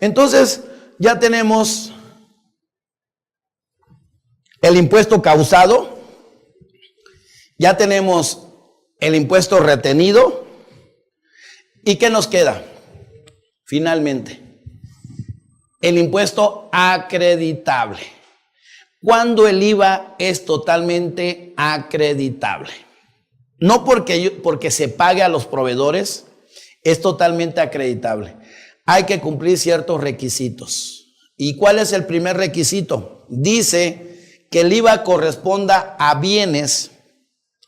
Entonces, ya tenemos el impuesto causado, ya tenemos el impuesto retenido. ¿Y qué nos queda? Finalmente, el impuesto acreditable. ¿Cuándo el IVA es totalmente acreditable? No porque se pague a los proveedores, es totalmente acreditable. Hay que cumplir ciertos requisitos. ¿Y cuál es el primer requisito? Dice que el IVA corresponda a bienes,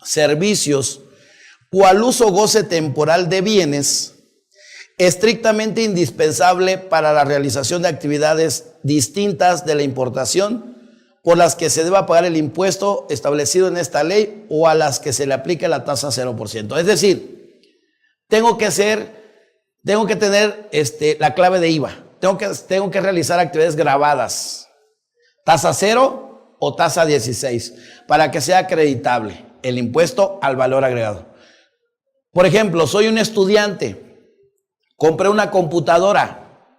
servicios o al uso o goce temporal de bienes estrictamente indispensable para la realización de actividades distintas de la importación por las que se deba pagar el impuesto establecido en esta ley o a las que se le aplique la tasa 0%. Es decir, tengo que tener la clave de IVA, tengo que realizar actividades grabadas, tasa 0 o tasa 16, para que sea acreditable el impuesto al valor agregado. Por ejemplo, soy un estudiante, compré una computadora,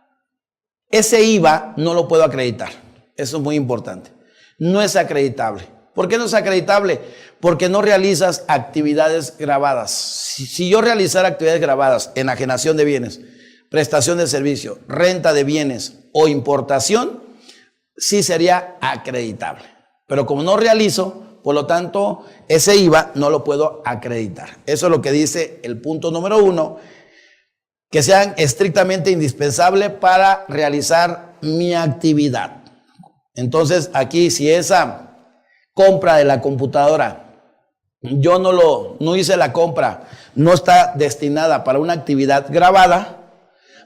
ese IVA no lo puedo acreditar, eso es muy importante, no es acreditable. ¿Por qué no es acreditable? Porque no realizas actividades grabadas. Si yo realizara actividades grabadas, enajenación de bienes, prestación de servicio, renta de bienes o importación, sí sería acreditable. Pero como no realizo, por lo tanto, ese IVA no lo puedo acreditar. Eso es lo que dice el punto número 1, que sean estrictamente indispensables para realizar mi actividad. Entonces, aquí si esa compra de la computadora, yo no hice la compra, no está destinada para una actividad grabada,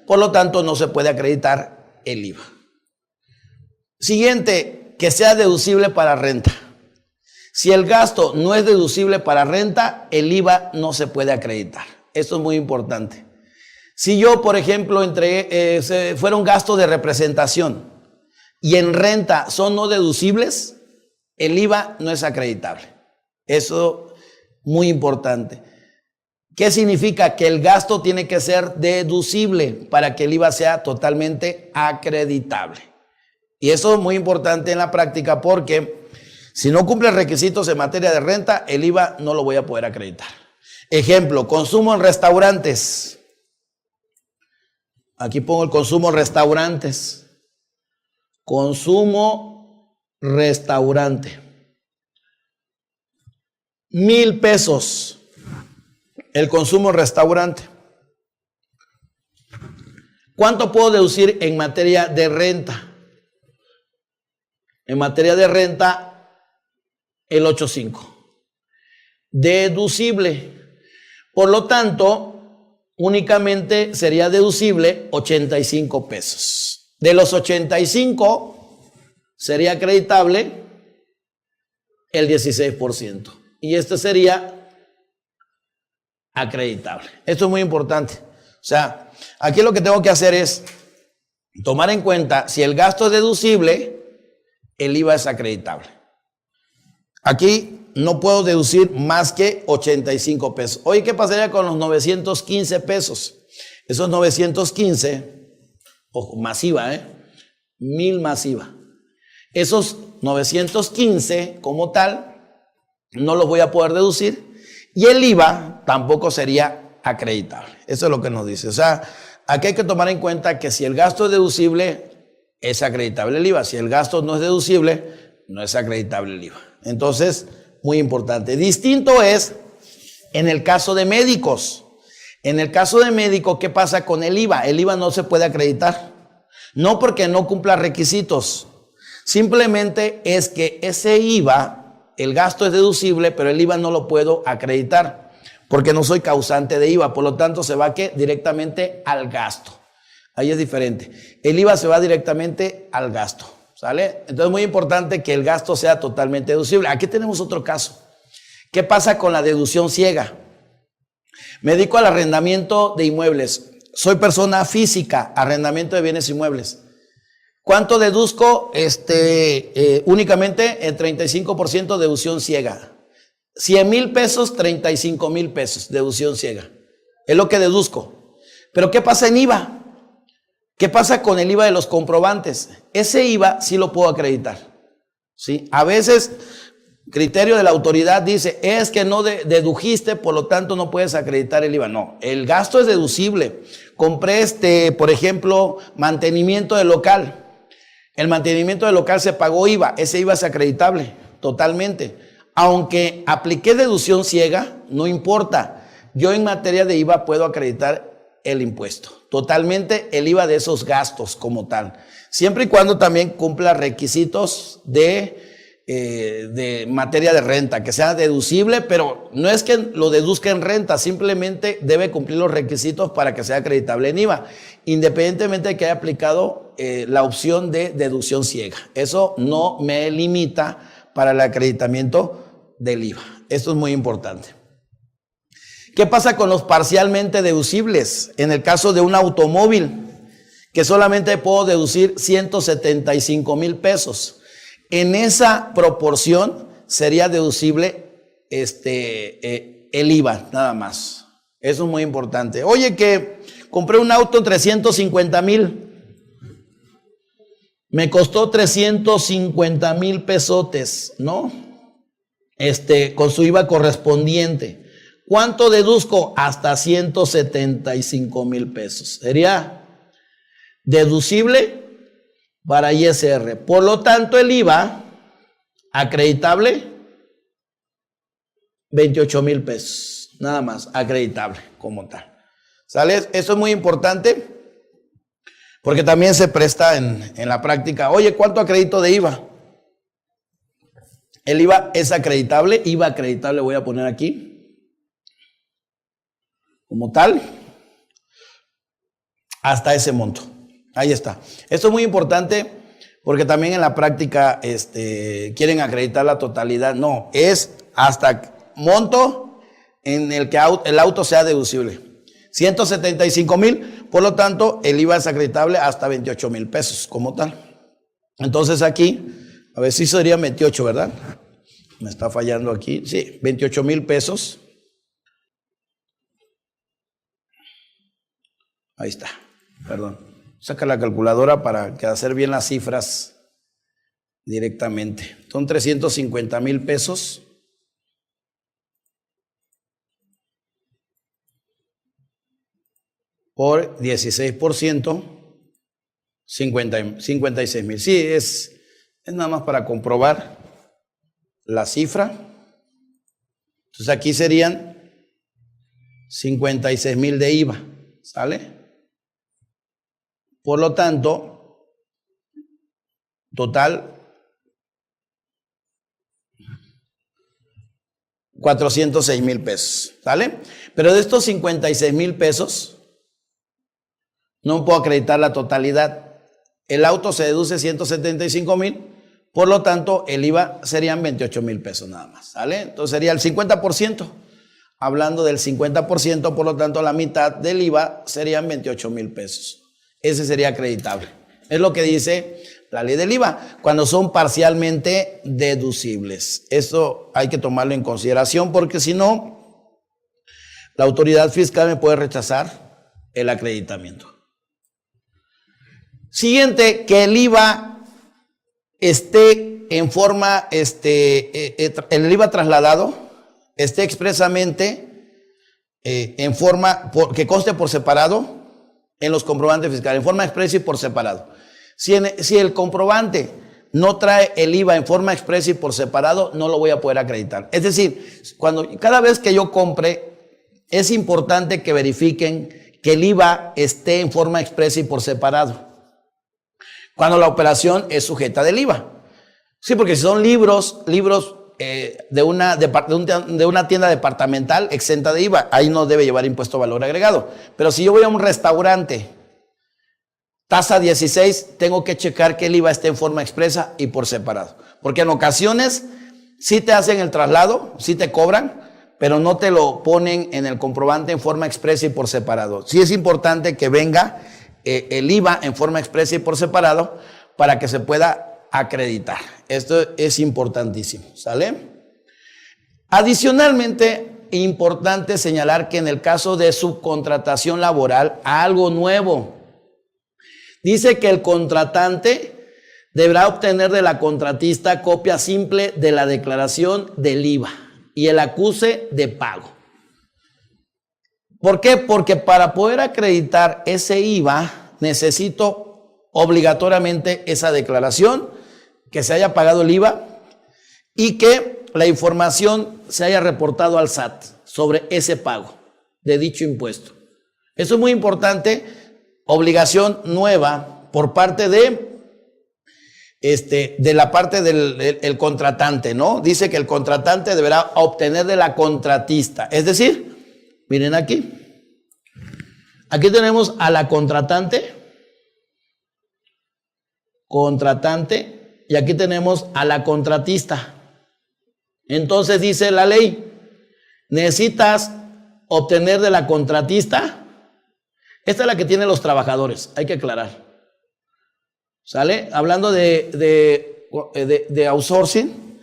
por lo tanto no se puede acreditar el IVA. Siguiente, que sea deducible para renta. Si el gasto no es deducible para renta, el IVA no se puede acreditar. Esto es muy importante. Si yo, por ejemplo, fuera un gasto de representación y en renta son no deducibles, el IVA no es acreditable. Eso muy importante. ¿Qué significa? Que el gasto tiene que ser deducible para que el IVA sea totalmente acreditable. Y eso es muy importante en la práctica porque si no cumple requisitos en materia de renta, el IVA no lo voy a poder acreditar. Ejemplo, consumo en restaurantes. Aquí pongo el consumo en restaurantes. Consumo restaurante. 1,000 pesos el consumo en restaurante. ¿Cuánto puedo deducir en materia de renta? En materia de renta, el 8.5. Deducible. Por lo tanto, únicamente sería deducible 85 pesos. De los 85, sería acreditable el 16%. Y este sería acreditable. Esto es muy importante. O sea, aquí lo que tengo que hacer es tomar en cuenta si el gasto es deducible, el IVA es acreditable. Aquí no puedo deducir más que 85 pesos. Oye, ¿qué pasaría con los 915 pesos? Esos 915, ojo, masiva, 1,000 masiva. Esos 915 como tal, no los voy a poder deducir y el IVA tampoco sería acreditable. Eso es lo que nos dice. O sea, aquí hay que tomar en cuenta que si el gasto es deducible, es acreditable el IVA. Si el gasto no es deducible, no es acreditable el IVA. Entonces, muy importante. Distinto es en el caso de médicos. En el caso de médico, ¿qué pasa con el IVA? El IVA no se puede acreditar. No porque no cumpla requisitos. Simplemente es que ese IVA, el gasto es deducible, pero el IVA no lo puedo acreditar porque no soy causante de IVA. Por lo tanto, se va directamente al gasto. Ahí es diferente. El IVA se va directamente al gasto. ¿Sale? Entonces es muy importante que el gasto sea totalmente deducible. Aquí tenemos otro caso. ¿Qué pasa con la deducción ciega? Me dedico al arrendamiento de inmuebles. Soy persona física, arrendamiento de bienes inmuebles. ¿Cuánto deduzco? Únicamente el 35% deducción ciega. 100,000 pesos, 35,000 pesos, deducción ciega. Es lo que deduzco. Pero ¿qué pasa en IVA? ¿Qué pasa con el IVA de los comprobantes? Ese IVA sí lo puedo acreditar, ¿sí? A veces, criterio de la autoridad dice, es que no dedujiste, por lo tanto no puedes acreditar el IVA. No, el gasto es deducible. Compré por ejemplo, mantenimiento del local. El mantenimiento del local se pagó IVA, ese IVA es acreditable totalmente. Aunque apliqué deducción ciega, no importa. Yo en materia de IVA puedo acreditar el impuesto, totalmente el IVA de esos gastos como tal, siempre y cuando también cumpla requisitos de materia de renta, que sea deducible, pero no es que lo deduzca en renta, simplemente debe cumplir los requisitos para que sea acreditable en IVA, independientemente de que haya aplicado la opción de deducción ciega. Eso no me limita para el acreditamiento del IVA. Esto es muy importante. ¿Qué pasa con los parcialmente deducibles? En el caso de un automóvil, que solamente puedo deducir 175,000 pesos. En esa proporción sería deducible el IVA, nada más. Eso es muy importante. Oye, que compré un auto en 350,000. Me costó 350,000 pesotes, ¿no? Con su IVA correspondiente. ¿Cuánto deduzco? Hasta 175,000 pesos. Sería deducible para ISR. Por lo tanto, el IVA acreditable, 28,000 pesos. Nada más, acreditable como tal. ¿Sale? Eso es muy importante porque también se presta en la práctica. Oye, ¿cuánto acredito de IVA? El IVA es acreditable. IVA acreditable voy a poner aquí. Como tal, hasta ese monto. Ahí está. Esto es muy importante porque también en la práctica quieren acreditar la totalidad. No, es hasta monto en el que el auto sea deducible. 175,000, por lo tanto, el IVA es acreditable hasta 28,000 pesos como tal. Entonces aquí, a ver si sería 28, ¿verdad? Me está fallando aquí. Sí, 28,000 pesos. Ahí está, perdón. Saca la calculadora para hacer bien las cifras directamente. Son 350,000 pesos. Por 16%, 56,000. Sí, es nada más para comprobar la cifra. Entonces aquí serían 56,000 de IVA, ¿sale? Por lo tanto, total 406,000 pesos, ¿sale? Pero de estos 56,000 pesos, no puedo acreditar la totalidad. El auto se deduce 175,000, por lo tanto, el IVA serían 28,000 pesos nada más, ¿sale? Entonces sería el 50%. Hablando del 50%, por lo tanto, la mitad del IVA serían 28,000 pesos. Ese sería acreditable. Es lo que dice la ley del IVA, cuando son parcialmente deducibles. Esto hay que tomarlo en consideración porque si no, la autoridad fiscal me puede rechazar el acreditamiento. Siguiente, que el IVA esté en forma, el IVA trasladado esté expresamente en forma, que conste por separado en los comprobantes fiscales, en forma expresa y por separado. Si el comprobante no trae el IVA en forma expresa y por separado, no lo voy a poder acreditar. Es decir, cada vez que yo compre, es importante que verifiquen que el IVA esté en forma expresa y por separado, cuando la operación es sujeta del IVA. Sí, porque si son libros de una tienda departamental exenta de IVA, ahí no debe llevar impuesto a valor agregado. Pero si yo voy a un restaurante, tasa 16, tengo que checar que el IVA esté en forma expresa y por separado. Porque en ocasiones sí te hacen el traslado, sí te cobran, pero no te lo ponen en el comprobante en forma expresa y por separado. Sí es importante que venga el IVA en forma expresa y por separado para que se pueda acreditar. Esto es importantísimo, ¿sale? Adicionalmente, importante señalar que en el caso de subcontratación laboral, algo nuevo. Dice que el contratante deberá obtener de la contratista copia simple de la declaración del IVA y el acuse de pago. ¿Por qué? Porque para poder acreditar ese IVA necesito obligatoriamente esa declaración, que se haya pagado el IVA y que la información se haya reportado al SAT sobre ese pago de dicho impuesto. Eso es muy importante, obligación nueva por parte de la parte del contratante, ¿no? Dice que el contratante deberá obtener de la contratista. Es decir, miren aquí. Aquí tenemos a la contratante, y aquí tenemos a la contratista. Entonces dice la ley, necesitas obtener de la contratista. Esta es la que tienen los trabajadores, hay que aclarar. ¿Sale? Hablando de outsourcing,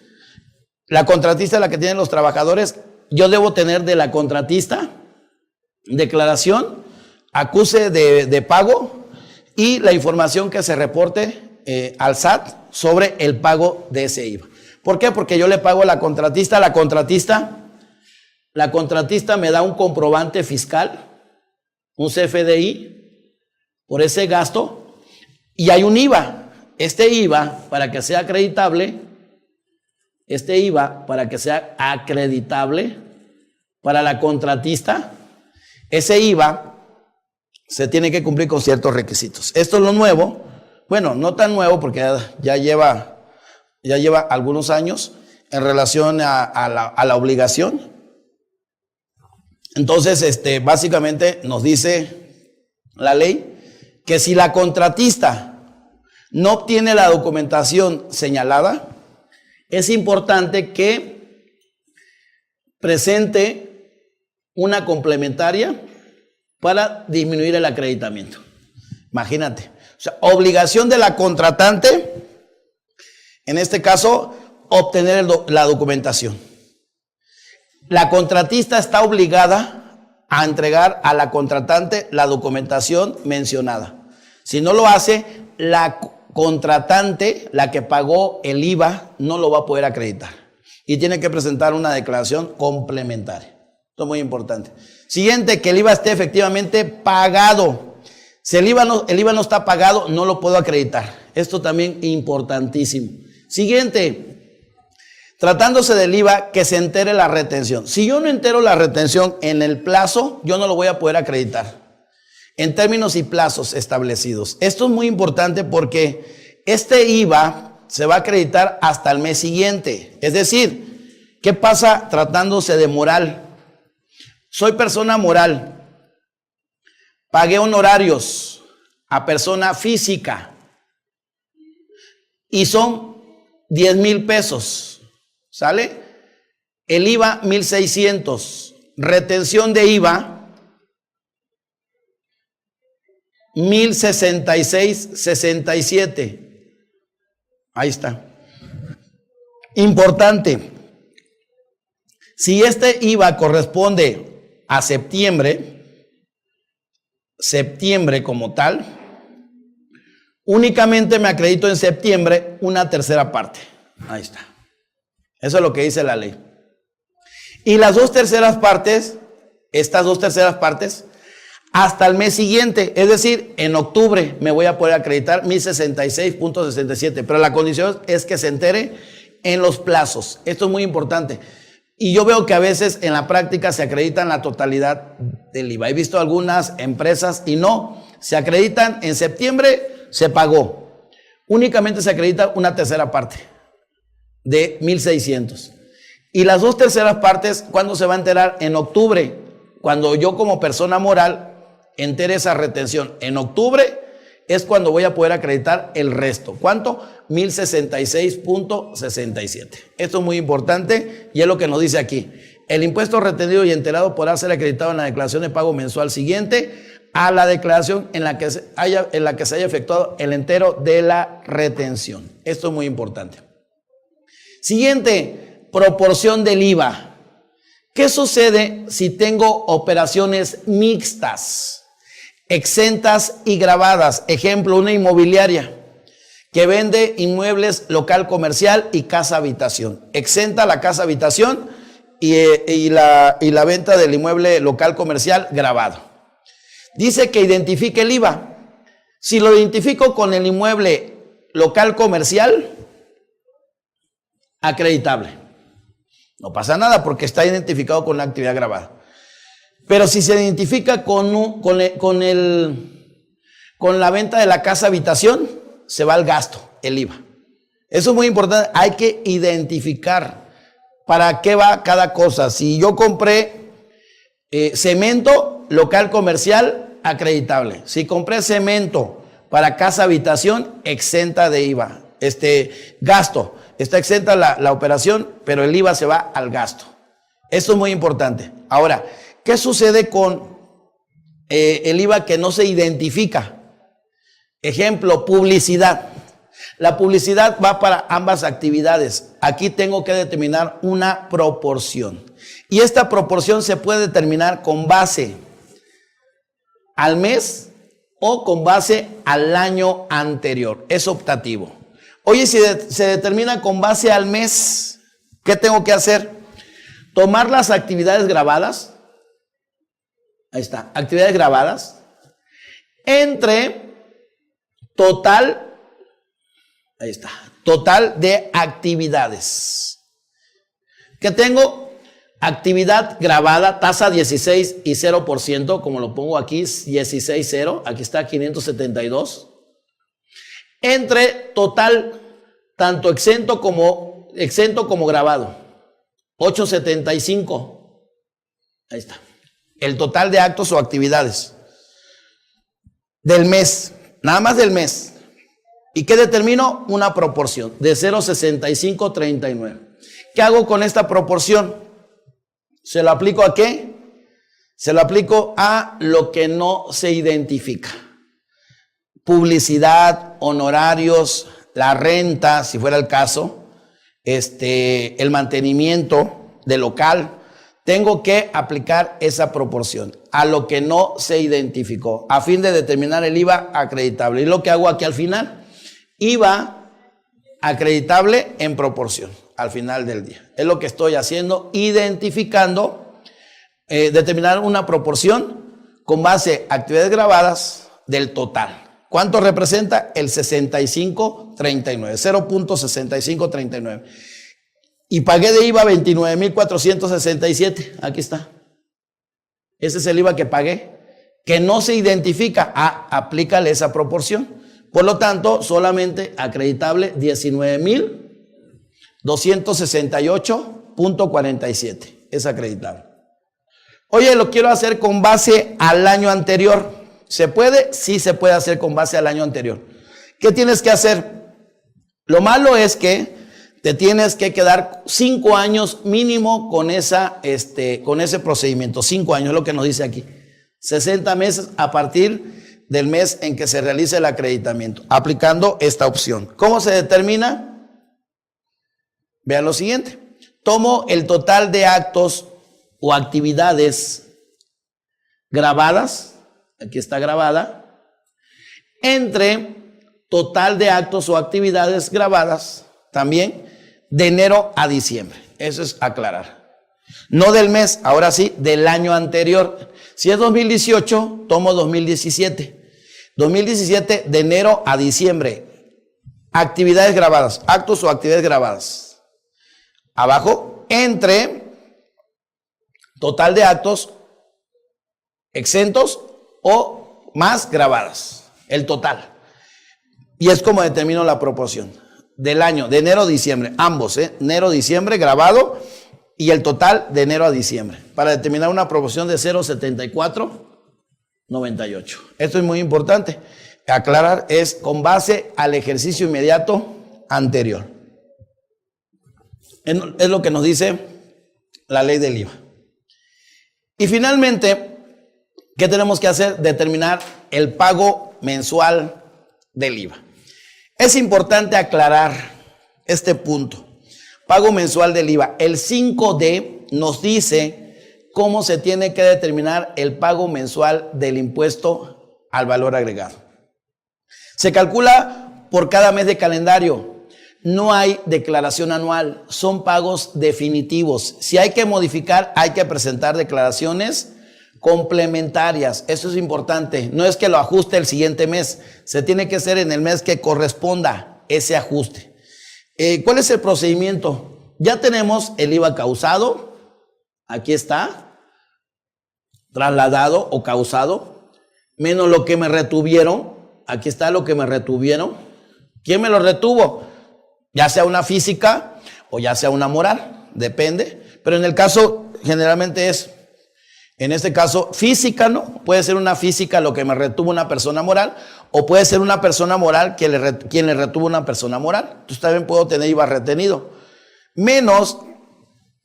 la contratista es la que tienen los trabajadores. Yo debo tener de la contratista declaración, acuse de pago y la información que se reporte al SAT sobre el pago de ese IVA. ¿Por qué? Porque yo le pago a la contratista. La contratista me da un comprobante fiscal, un CFDI, por ese gasto. Y hay un IVA. Este IVA, para que sea acreditable, para la contratista, ese IVA se tiene que cumplir con ciertos requisitos. Esto es lo nuevo. Bueno, no tan nuevo porque ya lleva algunos años en relación a la obligación. Entonces, básicamente nos dice la ley que si la contratista no obtiene la documentación señalada, es importante que presente una complementaria para disminuir el acreditamiento. Imagínate. O sea, obligación de la contratante, en este caso, obtener la documentación. La contratista está obligada a entregar a la contratante la documentación mencionada. Si no lo hace, la contratante, la que pagó el IVA, no lo va a poder acreditar. Y tiene que presentar una declaración complementaria. Esto es muy importante. Siguiente, que el IVA esté efectivamente pagado. Si el IVA no está pagado, no lo puedo acreditar. Esto también importantísimo. Siguiente, tratándose del IVA, que se entere la retención. Si yo no entero la retención en el plazo, yo no lo voy a poder acreditar. En términos y plazos establecidos. Esto es muy importante porque este IVA se va a acreditar hasta el mes siguiente. Es decir, ¿qué pasa tratándose de moral? Soy persona moral. Pagué honorarios a persona física y son 10,000 pesos, ¿sale? El IVA 1,600, retención de IVA 1,066.67. Ahí está. Importante. Si este IVA corresponde a septiembre como tal, únicamente me acredito en septiembre una tercera parte. Ahí está. Eso es lo que dice la ley. Y las dos terceras partes, estas dos terceras partes, hasta el mes siguiente, es decir, en octubre me voy a poder acreditar 1,066.67, pero la condición es que se entere en los plazos. Esto es muy importante. Y yo veo que a veces en la práctica se acreditan la totalidad del IVA. He visto algunas empresas y no, se acreditan en septiembre, se pagó. Únicamente se acredita una tercera parte de 1,600. Y las dos terceras partes, ¿cuándo se va a enterar? En octubre, cuando yo como persona moral entere esa retención. En octubre es cuando voy a poder acreditar el resto. ¿Cuánto? 1,066.67. Esto es muy importante y es lo que nos dice aquí. El impuesto retenido y enterado podrá ser acreditado en la declaración de pago mensual siguiente a la declaración en la que se haya efectuado el entero de la retención. Esto es muy importante. Siguiente, proporción del IVA. ¿Qué sucede si tengo operaciones mixtas? exentas y gravadas. Ejemplo, una inmobiliaria que vende inmuebles, local comercial y casa habitación. Exenta la casa habitación y la venta del inmueble local comercial gravado. Dice que identifique el IVA. Si lo identifico con el inmueble local comercial, acreditable. No pasa nada porque está identificado con la actividad gravada. Pero si se identifica con la venta de la casa habitación, se va al gasto, el IVA. Eso es muy importante. Hay que identificar para qué va cada cosa. Si yo compré cemento local comercial, acreditable. Si compré cemento para casa habitación, exenta de IVA. Gasto. Está exenta la operación, pero el IVA se va al gasto. Eso es muy importante. Ahora, ¿qué sucede con el IVA que no se identifica? Ejemplo, publicidad. La publicidad va para ambas actividades. Aquí tengo que determinar una proporción. Y esta proporción se puede determinar con base al mes o con base al año anterior. Es optativo. Oye, si se determina con base al mes, ¿qué tengo que hacer? Tomar las actividades grabadas. Ahí está, actividades grabadas. Entre total, ahí está, total de actividades. ¿Qué tengo? Actividad grabada, tasa 16 y 0%, como lo pongo aquí, 16,0, aquí está 572. Entre total, tanto exento como grabado, 875. Ahí está. El total de actos o actividades del mes, nada más del mes. ¿Y qué determino? Una proporción de 0,6539. ¿Qué hago con esta proporción? ¿Se lo aplico a qué? Se lo aplico a lo que no se identifica. Publicidad, honorarios, la renta, si fuera el caso, el mantenimiento del local. Tengo que aplicar esa proporción a lo que no se identificó, a fin de determinar el IVA acreditable. Y lo que hago aquí al final, IVA acreditable en proporción, al final del día. Es lo que estoy haciendo, identificando, determinar una proporción con base a actividades grabadas del total. ¿Cuánto representa? El 6539, 0.6539. Y pagué de IVA 29,467. Aquí está. Ese es el IVA que pagué, que no se identifica. Aplícale esa proporción. Por lo tanto, solamente acreditable 19,268.47. Es acreditable. Oye, lo quiero hacer con base al año anterior. ¿Se puede? Sí se puede hacer con base al año anterior. ¿Qué tienes que hacer? Lo malo es que te tienes que quedar 5 años mínimo con ese procedimiento. 5 años es lo que nos dice aquí. 60 meses a partir del mes en que se realice el acreditamiento, aplicando esta opción. ¿Cómo se determina? Vean lo siguiente. Tomo el total de actos o actividades grabadas. Aquí está grabada, entre total de actos o actividades grabadas, también de enero a diciembre. Eso es aclarar. No del mes, ahora sí, del año anterior. Si es 2018, tomo 2017. 2017 de enero a diciembre. Actividades grabadas, actos o actividades grabadas. Abajo, entre total de actos exentos o más grabadas, el total. Y es como determino la proporción del año, de enero a diciembre, ambos, enero a diciembre grabado y el total de enero a diciembre, para determinar una proporción de 0,7498. Esto es muy importante, aclarar, es con base al ejercicio inmediato anterior. Es lo que nos dice la ley del IVA. Y finalmente, ¿qué tenemos que hacer? Determinar el pago mensual del IVA. Es importante aclarar este punto. Pago mensual del IVA. El 5D nos dice cómo se tiene que determinar el pago mensual del impuesto al valor agregado. Se calcula por cada mes de calendario. No hay declaración anual, son pagos definitivos. Si hay que modificar, hay que presentar declaraciones complementarias. Eso es importante. No es que lo ajuste el siguiente mes, se tiene que hacer en el mes que corresponda ese ajuste. ¿Cuál es el procedimiento? Ya tenemos el IVA causado, aquí está, trasladado o causado, menos lo que me retuvieron, aquí está lo que me retuvieron. ¿Quién me lo retuvo? Ya sea una física o ya sea una moral, depende, pero en el caso generalmente es, en este caso, física, ¿no? Puede ser una física lo que me retuvo una persona moral, o puede ser una persona moral quien le retuvo una persona moral. Entonces también puedo tener IVA retenido, menos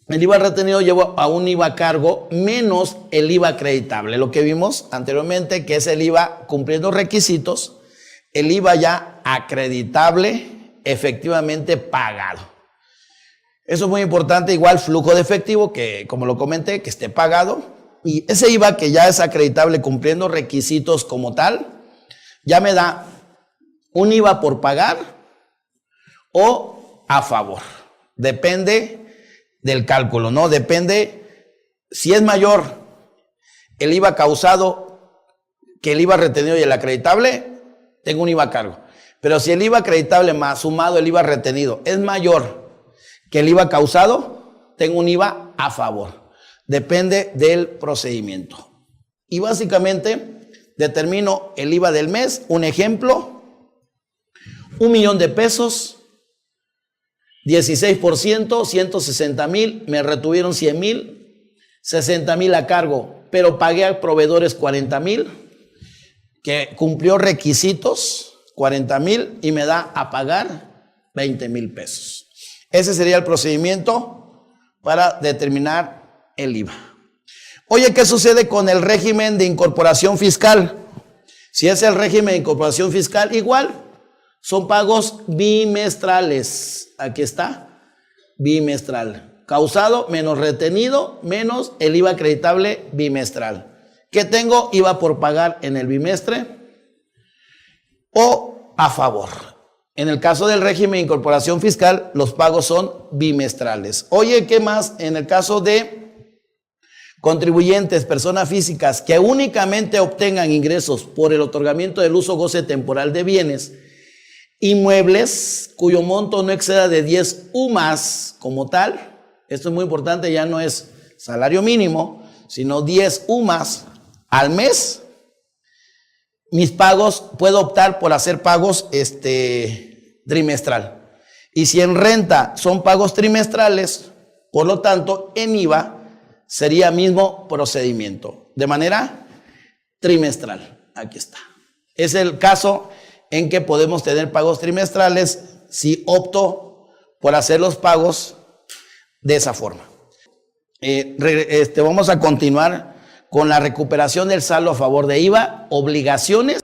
el IVA retenido llevo a un IVA a cargo, menos el IVA acreditable, lo que vimos anteriormente, que es el IVA cumpliendo requisitos, el IVA ya acreditable, efectivamente pagado. Eso es muy importante, igual flujo de efectivo, que como lo comenté, que esté pagado, y ese IVA que ya es acreditable cumpliendo requisitos como tal, ya me da un IVA por pagar o a favor. Depende del cálculo, ¿no? Depende si es mayor el IVA causado que el IVA retenido y el acreditable, tengo un IVA a cargo. Pero si el IVA acreditable más sumado el IVA retenido es mayor que el IVA causado, tengo un IVA a favor. Depende del procedimiento. Y básicamente determino el IVA del mes. Un ejemplo, 1,000,000 de pesos, 16%, 160,000, me retuvieron 100,000, 60,000 a cargo, pero pagué a proveedores 40,000, que cumplió requisitos, 40,000, y me da a pagar 20,000 pesos. Ese sería el procedimiento para determinar el IVA. Oye, ¿qué sucede con el régimen de incorporación fiscal? Si es el régimen de incorporación fiscal, igual, son pagos bimestrales. Aquí está, bimestral. Causado menos retenido menos el IVA acreditable bimestral. ¿Qué tengo? IVA por pagar en el bimestre o a favor. En el caso del régimen de incorporación fiscal, los pagos son bimestrales. Oye, ¿qué más? En el caso de contribuyentes, personas físicas que únicamente obtengan ingresos por el otorgamiento del uso goce temporal de bienes inmuebles cuyo monto no exceda de 10 UMAS como tal, esto es muy importante, ya no es salario mínimo, sino 10 UMAS al mes, mis pagos, puedo optar por hacer pagos trimestral. Y si en renta son pagos trimestrales, por lo tanto, en IVA sería mismo procedimiento, de manera trimestral. Aquí está. Es el caso en que podemos tener pagos trimestrales si opto por hacer los pagos de esa forma. Vamos a continuar con la recuperación del saldo a favor de IVA, obligaciones.